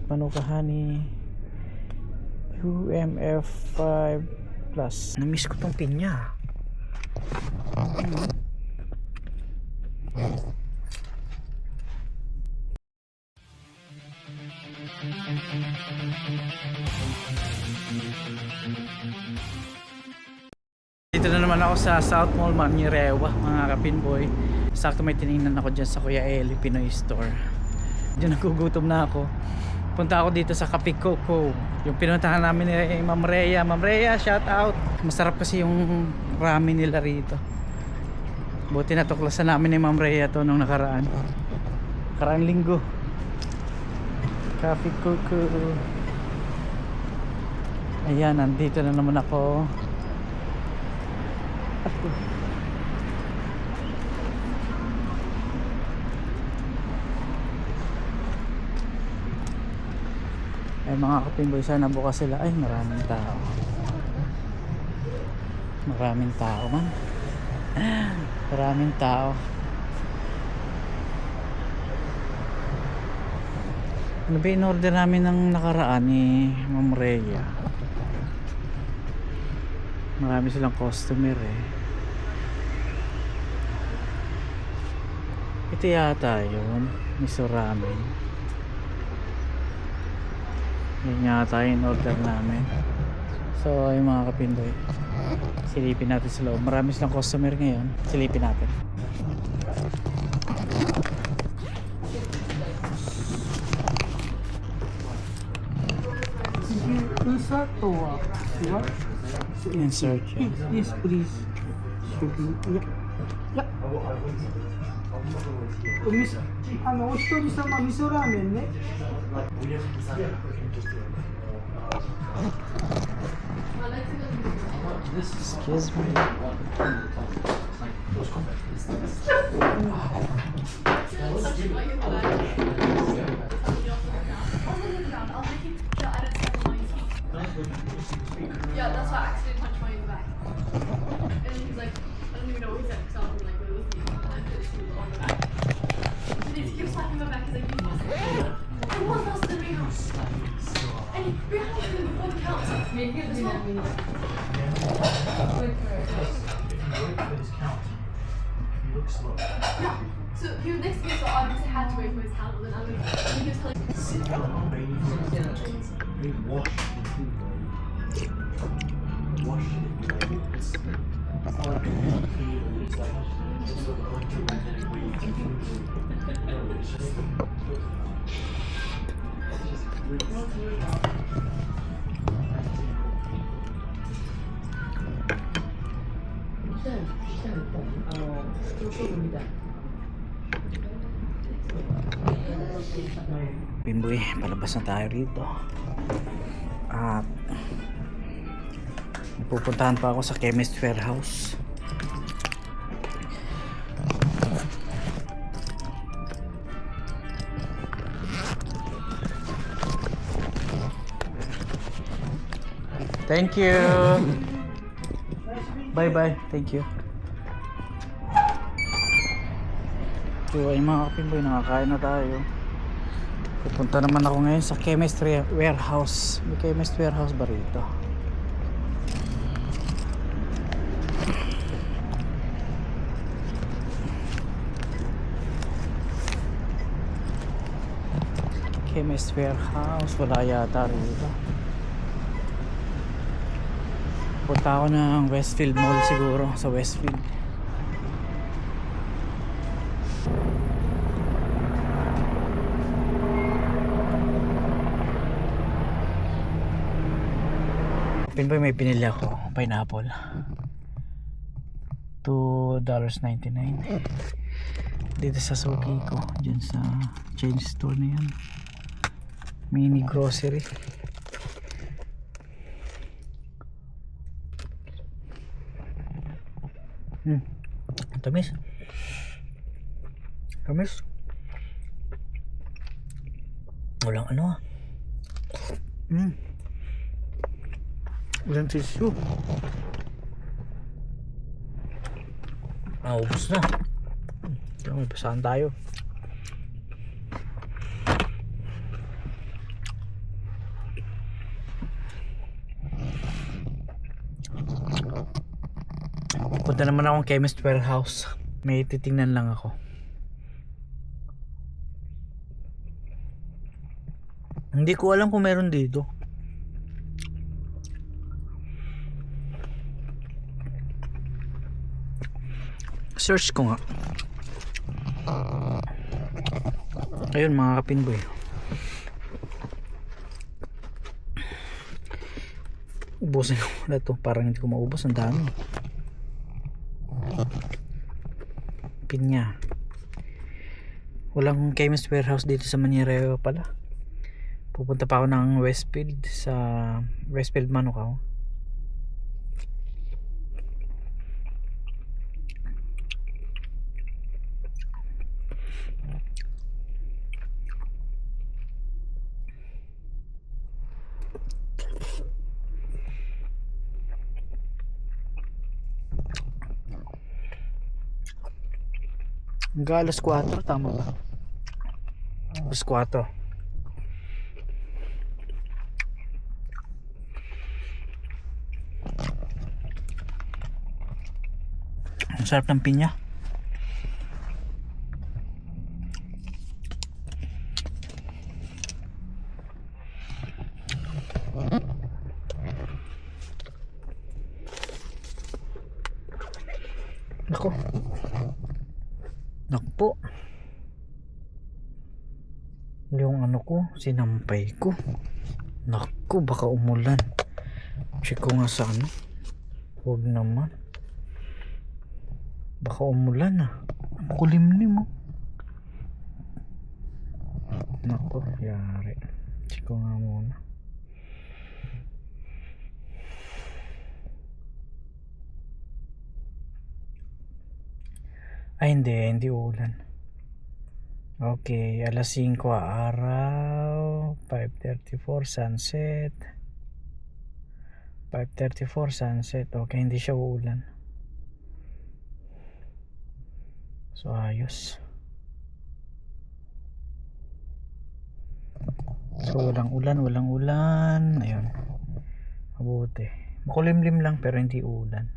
Manukahani UMF5 Plus. Namiss ko tong pinya. Dito na naman ako sa South Mall Manirewa, mga kapinboy. Sakto may tinignan ako dyan sa Kuya Eli Pinoy Store. Diyan nagugutom na ako. Punta ako dito sa Kape Coco, yung pinuntahan namin ni Ma'am Rhea. Ma'am Rhea, shout out. Masarap kasi yung ramen nila rito. Buti natuklasan namin ni Ma'am Rhea to nung nakaraan linggo. Kape Coco. Ayan, nandito na naman ako. Ay mga kapinboy, sana bukas sila. Ay, maraming tao. Maraming tao man. Maraming tao. Ano ba in-order namin ng nakaraan ni Ma'am Rhea? Marami silang customer eh. Ito yata yun, miso ramen. Yan yata yung order namin. So yung mga kapindoy, silipin natin sa loob. Marami silang customer ngayon. Silipin natin. Insert yan. Yes, please. Should be. Yeah. お一人様味噌ラーメンね。Excuse me. Yeah, that's why I accidentally punched my in the back. And then he's like, I don't even know what he said because I wasn't like really listening. And I put his shoes on the back. And he keeps slapping my back. He's like, you lost it. I was lost in the house. And he ran out to me before the count. Maybe it's not. Yeah. So he was next to me, so I obviously had to wait for his handle. And he was telling Pimboy, palabas na tayo rito. At pupuntahan pa ako sa Chemist Warehouse. Thank you. Bye bye. Thank you. So ay mga kapimboy, nakakain na tayo. Pupunta naman ako ngayon sa Chemist Warehouse. May Chemist Warehouse ba rito? Chemist Warehouse, wala yata rito. Punta ako ng Westfield Mall siguro, sa Westfield. Pinboy, may pinili ako pineapple, $2.99 dito sa Suki ko, dyan sa chain store na yan, mini grocery. Tamis walang ano walang tissue. Ubus na. May basahan tayo. Punta naman akong Chemist Warehouse. May titingnan lang ako. Hindi ko alam kung meron dito. Search ko nga. Ayun mga kapinboy. Ubusin ko na to. Parang hindi ko maubos. Ang dami. Pinya. Walang Chemist Warehouse dito sa Manireo pala. Pupunta pa ako ng Westfield sa Westfield Manukau. Hanggang alas 4, tama ba? Alas 4. Ang sarap ng pinya. Nako. Nakpo. Yung ano ko, sinampay ko. Naku, baka umulan. Check ko nga sa ano. Huwag naman. Baka umulan ah. Kulimlim mo. Naku, yari. Check ko nga muna. Ay hindi ulan. Okay, alas 5 araw, 5:34 sunset. 5:34 sunset. Okay, hindi siya uulan. So ayos. So walang ulan. Ayun. Mabuti. Makulimlim lang pero hindi ulan.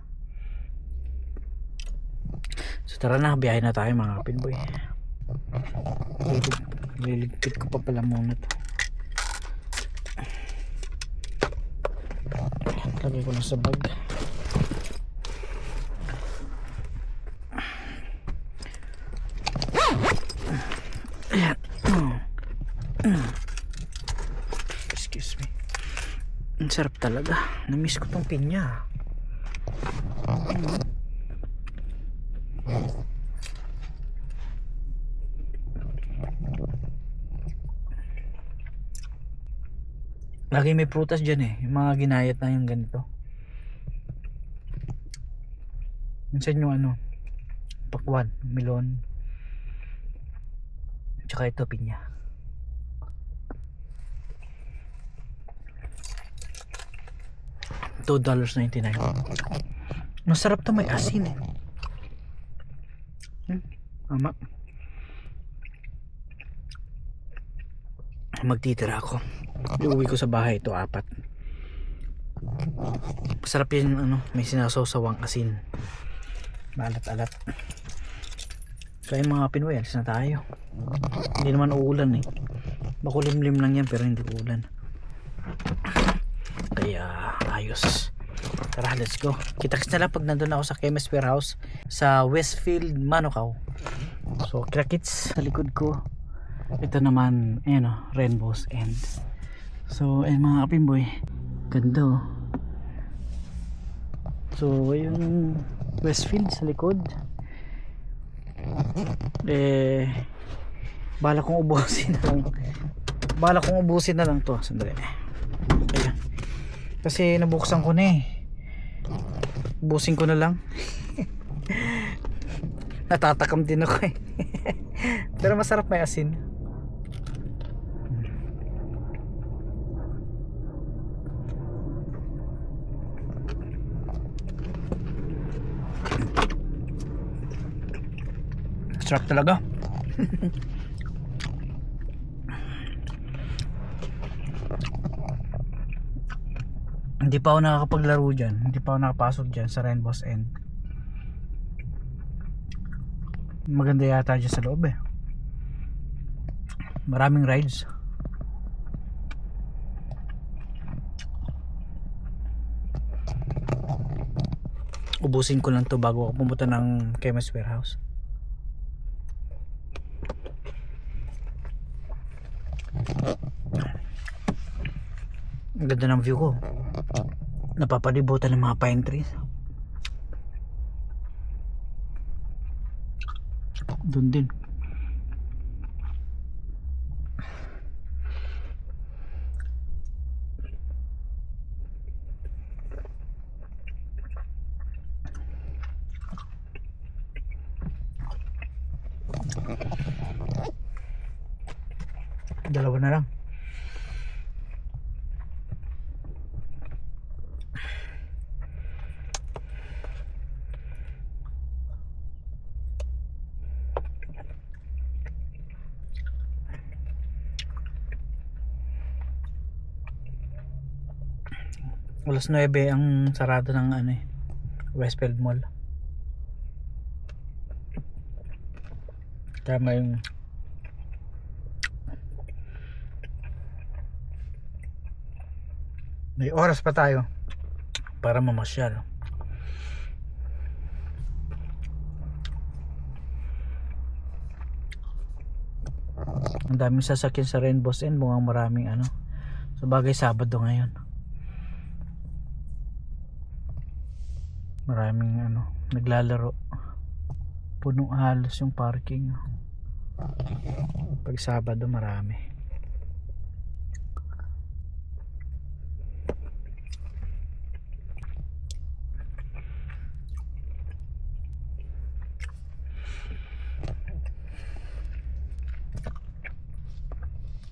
So tara na, biyahe na tayo mga kapinboy. Liligpit ko pa pala muna to. Lagay ko na sa bag. Excuse me. Ang sarap talaga. Namiss ko tong pinya. Lagi may prutas dyan eh. Yung mga ginayat na yung ganito. Minsan yung ano, pakwan, melon. Tsaka ito, pinya. $2.99. Masarap to, may asin eh. Ama. Magtitira ako. Iuwi ko sa bahay ito 4. Masarap yun ano, may sinasawsawang asin. Maalat-alat. Kaya mga Pinoy, alis na tayo. Hindi naman uulan eh. Makulimlim lang yan pero hindi uulan. Kaya ayos. Tara, let's go. Kita-kits na lang pag nandun ako sa Chemist Warehouse sa Westfield Manukau. So kita-kits sa likod ko. Ito naman, ayan o, Rainbow's End. So, ayun mga kapimboy, ganda oh. So, yung Westfield sa likod. Bala kong ubusin na lang to. Sandali. Ayan. Kasi nabuksan ko na eh. Ubusin ko na lang. Natatakam din ako eh. Pero masarap, may asin. Sarap talaga. Hindi pa ako nakakapaglaro dyan. Hindi pa ako nakapasok dyan sa Rainbow's End. Maganda yata dyan sa loob eh. Maraming rides. Ubusin ko lang to bago ako pumunta ng Chemist Warehouse. Ang ganda ng view ko. Napapalibutan ng mga pine trees. Doon din. Dalawa na lang. Alas 9 ang sarado ng ano eh, Westfield Mall. Kaya may oras pa tayo para mamasyal. Ang daming sasakyan sa Rainbow's End, mukhang maraming ano. So bagay Sabado ngayon. Maraming ano, naglalaro. Puno halos yung parking. Pag Sabado marami.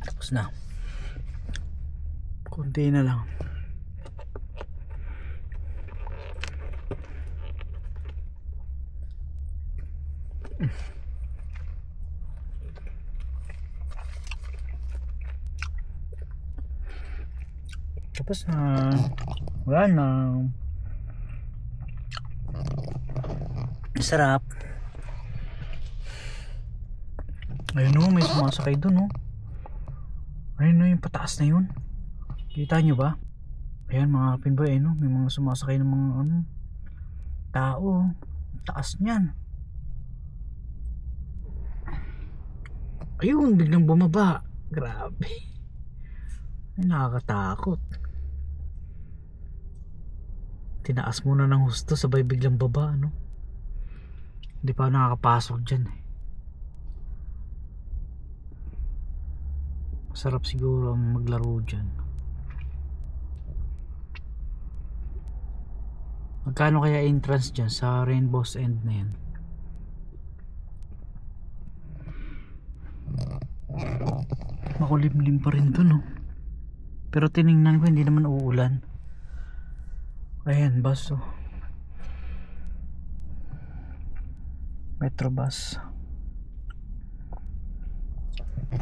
Tapos na. Kunti na lang. Tapos na. Wala na. Sarap. Ayun o, may sumasakay dun o. Ayun o, yung pataas na yun. Kita nyo ba? Ayan mga kapinboy, ayun o, may mga sumasakay ng mga ano, tao. Taas nyan. Ayun, biglang bumaba. Grabe. Ay, nakakatakot. Tinaas muna ng husto, sabay biglang baba, ano? Hindi pa nakakapasok dyan eh. Masarap siguro ang maglaro dyan. Magkano kaya entrance dyan sa Rainbow's End na yan? Makulimlim pa rin dun, no? Pero tiningnan ko hindi naman uulan. Ayan, bus oh. Metrobus.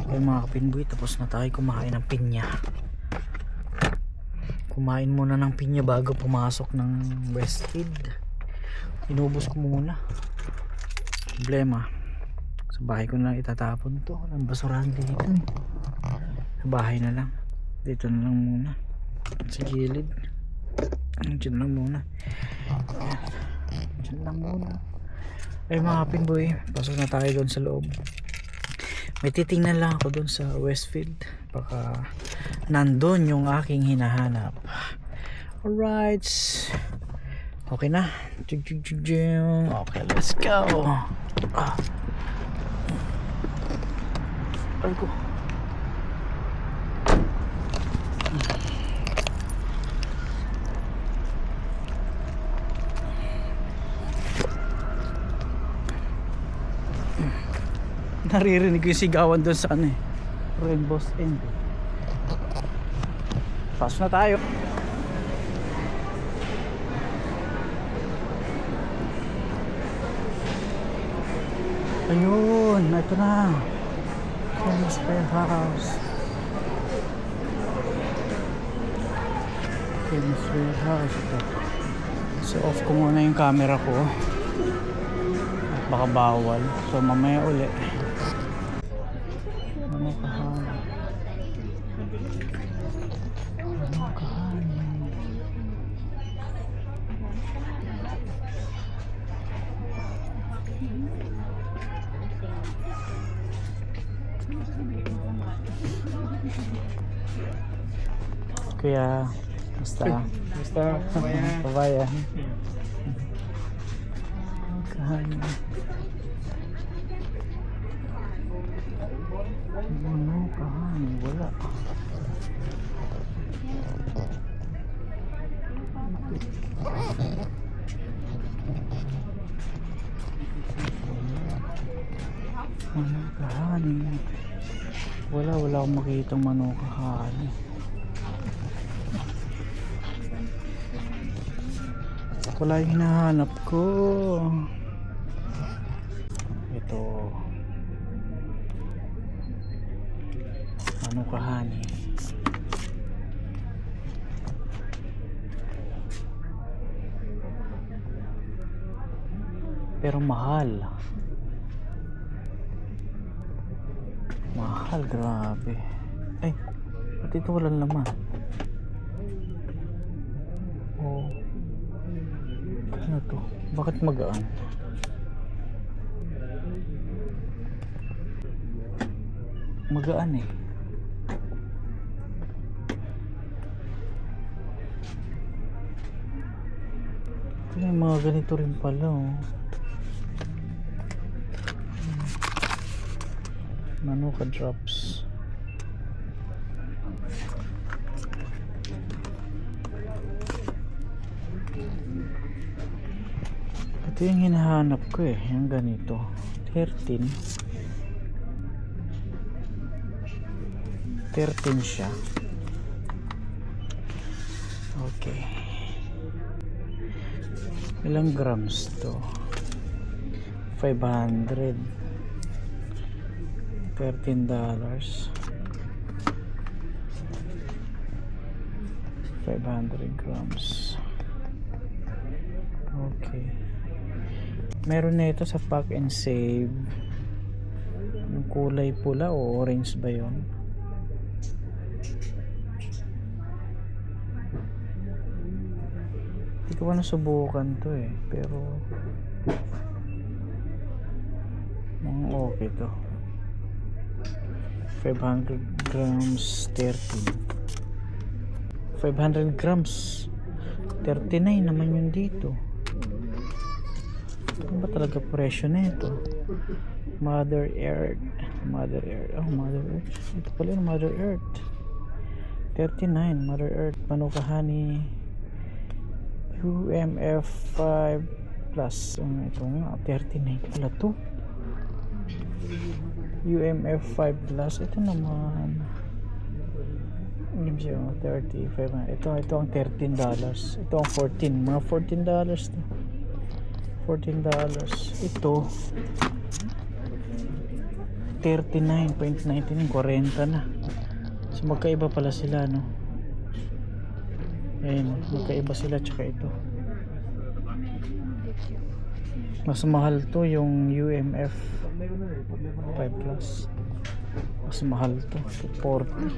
Ay mga kapinboy, tapos na tayo kumain ng pinya. Kumain muna ng pinya bago pumasok ng Westfield. Inubos ko muna. Problema, sa bahay ko na lang itatapon to. Ang basurahan dito eh. Sa bahay na lang. Dito na lang muna. Sa gilid. Diyan lang muna. Diyan lang muna. Ay mga kapinboy, pasok na tayo doon sa loob. May titingnan lang ako doon sa Westfield. Baka nandun yung aking hinahanap. Alright. Okay na. Okay, let's go. Ay ko. Naririnig ko yung sigawan doon sa ano eh, Rainbow's End. Pasok na tayo. Ayun, ito na. Chemist Warehouse. Chemist Warehouse ito. So off ko muna yung camera ko. baka bawal, so mamaya uli. Ano kahani? Ano kahani? Kuya, basta Basta, mamaya. kabayan. Kahani. Ano kahani? Wala. Ano kahani? Wala akong makitang manukahani. Wala yung hinahanap ko. Ito. Manukahani. Pero mahal. Mahal, grabe. Ay, pati ito walang laman. Oh. Ano to? Bakit magaan? Magaan eh. Ito yung mga ganito rin pala oh. Manuka drops. Ito yung hinahanap ko eh, yung ganito 13 siya. Okay, ilang grams to? 500. $13. 500 grams. Okay. Meron na ito sa Pack and Save. Yung kulay pula o orange ba yun? Hindi ko pa nasubukan to eh. Pero okay to. 500 grams 13. 500 grams 39 naman yun dito. Ano ba talaga presyo na ito? Mother Earth. Oh, Mother Earth. Ito pala yung Mother Earth. 39. Mother Earth. Manukahani. UMF 5 plus. Ito nga. 39 pala to. UMF 5 plus. Ito naman. 35. Ito ang $13. Ito ang 14. Mga $14 to. $14. Ito 39.99, 40 na. So magkaiba pala sila, no? Ayun, magkaiba sila tsaka ito. Mas mahal to yung UMF 5 plus. Mas mahal to, 40.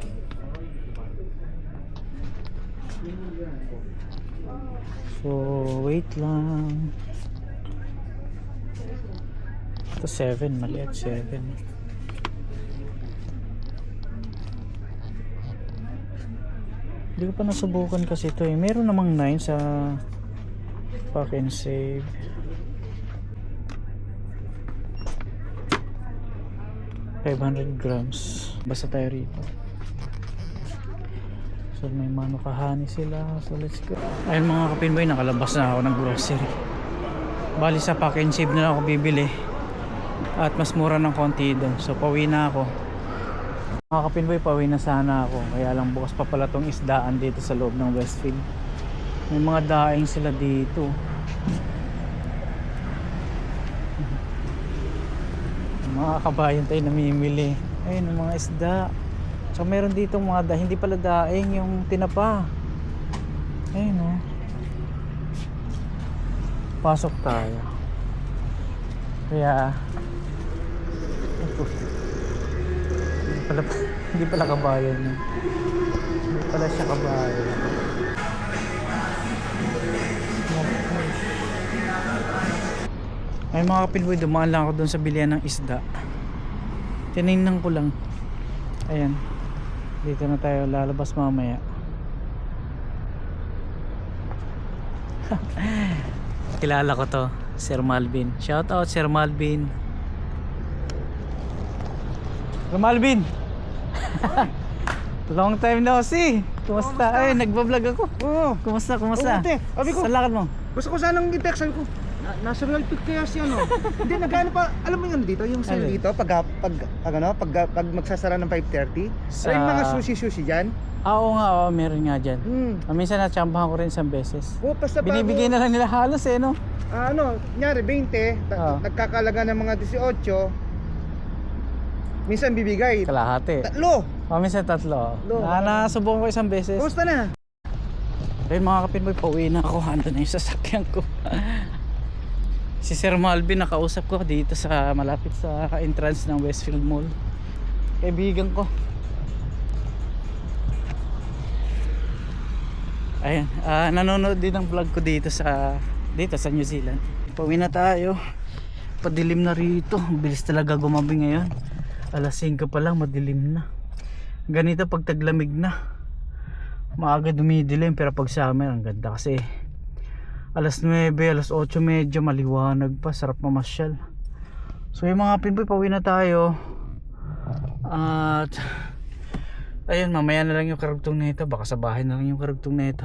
So wait lang. Ito 7, maliit 7. Hindi ko pa nasubukan kasi ito eh. Meron namang 9 sa Pack and Save. $500 grams. Basta tayo rito. So may manukahani sila. So let's go. Ayun mga kapinboy, nakalabas na ako ng grocery. Bali sa Pack and Save na lang ako bibili. At mas mura ng konti doon. So pauwi na ako. Mga kapinboy, pauwi na sana ako. Kaya lang bukas pa pala tong isdaan dito sa loob ng Westfield. May mga daing sila dito. Mga kabayan tayo namimili. Ayun ang mga isda. So meron dito mga hindi pala daing, yung tinapa. Ayun oh. Pasok tayo. Kaya hindi pala kabayan yun. Hindi pala siya kabayan. Ay mga kapinboy, dumaan lang ako doon sa bilihan ng isda. Tinignan ko lang. Ayan. Dito na tayo lalabas mamaya. Kilala ko to, Sir Malvin. Shout out Sir Malvin. Sir Malvin. Long time no see. Kumusta? Ay, nagba-vlog ako. Oo. Kumusta? Oo, ate. Sabi ko, Saan lakad mo? gusto ko sanang i-text. Sabi ko, national pic kaya siya, no? Hindi, nagano pa, alam mo yun dito, yung sale Alin? dito, pag magsasara ng 5:30. Sa- Alam yung mga sushi dyan? Oo nga, oo, meron nga dyan. Hmm. Minsan natsambahan ko rin isang beses. Oo, basta Binibigay na lang nila halos eh, no? Nyari, 20, Oo. nagkakalaga ng mga 18, minsan bibigay. Kalahati. Tatlo! Minsan tatlo. Tatlo. Nasubukan ko isang beses. Kumusta na? Ayun mga kapinboy, pauwi na ako. Handa na yung sasakyan ko. Si Sir Malvin nakausap ko dito sa malapit sa entrance ng Westfield Mall. Kaibigan ko. Ayan, nanonood din ng vlog ko dito sa New Zealand. Pauwi na tayo. Padilim na rito. Bilis talaga gumabi ngayon. Alas 5 pa lang, madilim na. Ganito pag taglamig na. Maaga dumidilim, pero pag summer ang ganda kasi alas 9, alas 8 medyo maliwanag pa, sarap mamasyal. So yung mga pinboy, pauwi na tayo. At ayun, mamaya na lang yung karugtong nito. Baka sa bahay na lang yung karugtong nito.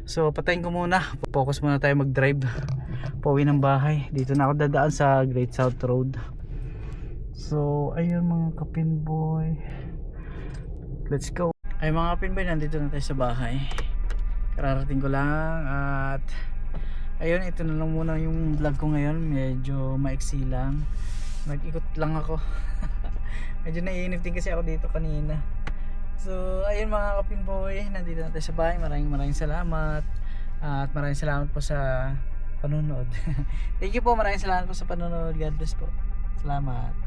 So patayin ko muna. Focus muna tayo mag-drive. Pauwi ng bahay. Dito na ako dadaan sa Great South Road. So ayun mga kapinboy, let's go. Ay mga kapinboy, nandito na tayo sa bahay. Kararating ko lang. At ayun, ito na lang muna yung vlog ko ngayon. Medyo maiksi lang. Nag-ikot lang ako. Medyo naiinip din kasi ako dito kanina. So ayun mga kapinboy, nandito na tayo sa bahay. Maraming salamat. At maraming salamat po sa panonood. Thank you po, maraming salamat po sa panonood. God bless po. Salamat.